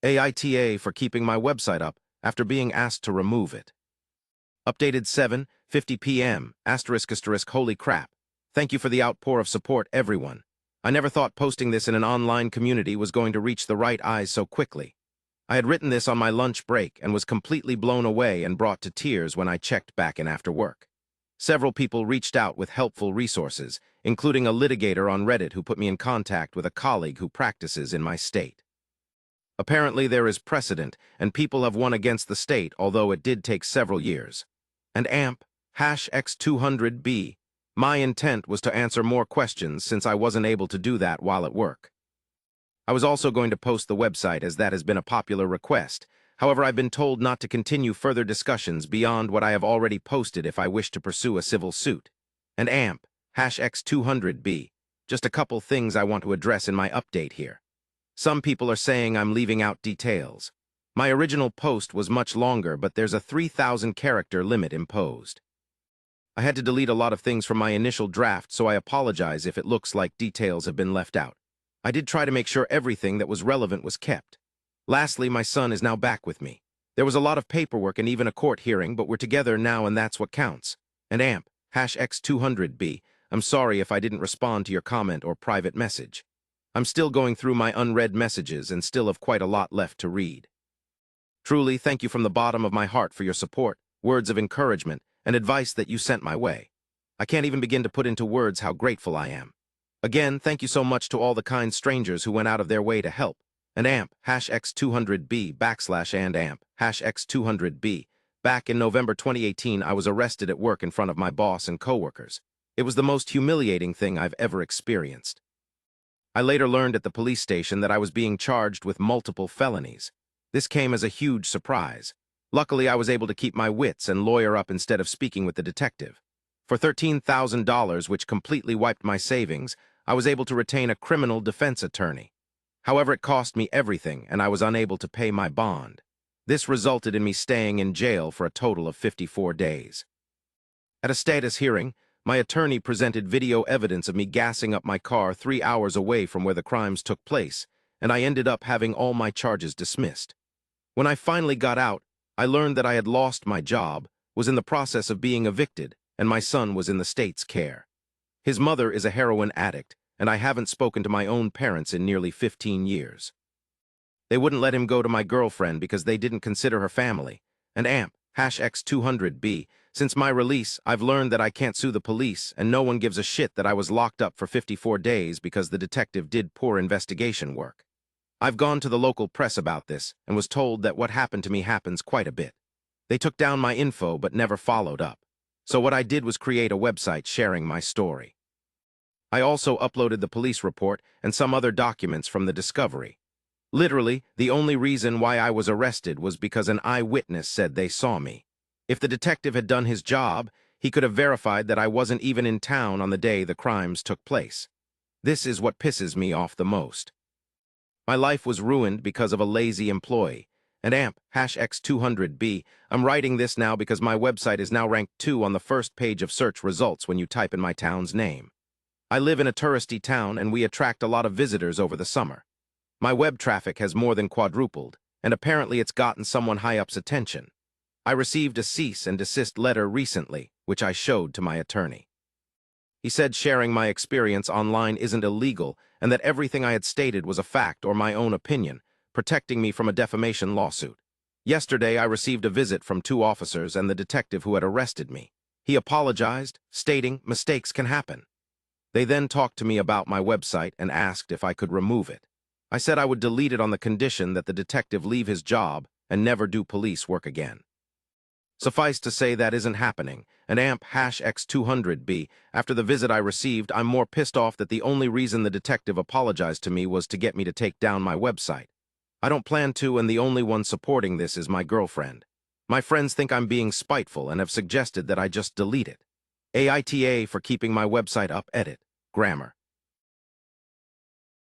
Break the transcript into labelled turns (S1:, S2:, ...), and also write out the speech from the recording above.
S1: AITA for keeping my website up after being asked to remove it. Updated 7:50 p.m. ***. Holy crap. Thank you for the outpour of support, everyone. I never thought posting this in an online community was going to reach the right eyes so quickly. I had written this on my lunch break and was completely blown away and brought to tears when I checked back in after work. Several people reached out with helpful resources, including a litigator on Reddit who put me in contact with a colleague who practices in my state. Apparently there is precedent, and people have won against the state, although it did take several years. And AMP, #X200B. My intent was to answer more questions since I wasn't able to do that while at work. I was also going to post the website as that has been a popular request. However, I've been told not to continue further discussions beyond what I have already posted if I wish to pursue a civil suit. And AMP, #X200B. Just a couple things I want to address in my update here. Some people are saying I'm leaving out details. My original post was much longer, but there's a 3,000 character limit imposed. I had to delete a lot of things from my initial draft, so I apologize if it looks like details have been left out. I did try to make sure everything that was relevant was kept. Lastly, my son is now back with me. There was a lot of paperwork and even a court hearing, but we're together now and that's what counts. And AMP, #X200B, I'm sorry if I didn't respond to your comment or private message. I'm still going through my unread messages and still have quite a lot left to read. Truly, thank you from the bottom of my heart for your support, words of encouragement, and advice that you sent my way. I can't even begin to put into words how grateful I am. Again, thank you so much to all the kind strangers who went out of their way to help. And AMP, #X200B, / AMP, #X200B. Back in November 2018, I was arrested at work in front of my boss and coworkers. It was the most humiliating thing I've ever experienced. I later learned at the police station that I was being charged with multiple felonies. This came as a huge surprise. Luckily, I was able to keep my wits and lawyer up instead of speaking with the detective. For $13,000, which completely wiped my savings, I was able to retain a criminal defense attorney. However, it cost me everything, and I was unable to pay my bond. This resulted in me staying in jail for a total of 54 days. At a status hearing, my attorney presented video evidence of me gassing up my car 3 hours away from where the crimes took place, and I ended up having all my charges dismissed. When I finally got out, I learned that I had lost my job, was in the process of being evicted, and my son was in the state's care. His mother is a heroin addict, and I haven't spoken to my own parents in nearly 15 years. They wouldn't let him go to my girlfriend because they didn't consider her family. And AMP, #X200B, since my release, I've learned that I can't sue the police, and no one gives a shit that I was locked up for 54 days because the detective did poor investigation work. I've gone to the local press about this and was told that what happened to me happens quite a bit. They took down my info but never followed up. So what I did was create a website sharing my story. I also uploaded the police report and some other documents from the discovery. Literally, the only reason why I was arrested was because an eyewitness said they saw me. If the detective had done his job, he could have verified that I wasn't even in town on the day the crimes took place. This is what pisses me off the most. My life was ruined because of a lazy employee. And AMP, #X200B, I'm writing this now because my website is now ranked 2 on the first page of search results when you type in my town's name. I live in a touristy town and we attract a lot of visitors over the summer. My web traffic has more than quadrupled, and apparently it's gotten someone high up's attention. I received a cease and desist letter recently, which I showed to my attorney. He said sharing my experience online isn't illegal and that everything I had stated was a fact or my own opinion, protecting me from a defamation lawsuit. Yesterday, I received a visit from 2 officers and the detective who had arrested me. He apologized, stating mistakes can happen. They then talked to me about my website and asked if I could remove it. I said I would delete it on the condition that the detective leave his job and never do police work again. Suffice to say that isn't happening, and AMP, #X200B, after the visit I received, I'm more pissed off that the only reason the detective apologized to me was to get me to take down my website. I don't plan to, and the only one supporting this is my girlfriend. My friends think I'm being spiteful and have suggested that I just delete it. AITA for keeping my website up, edit, grammar.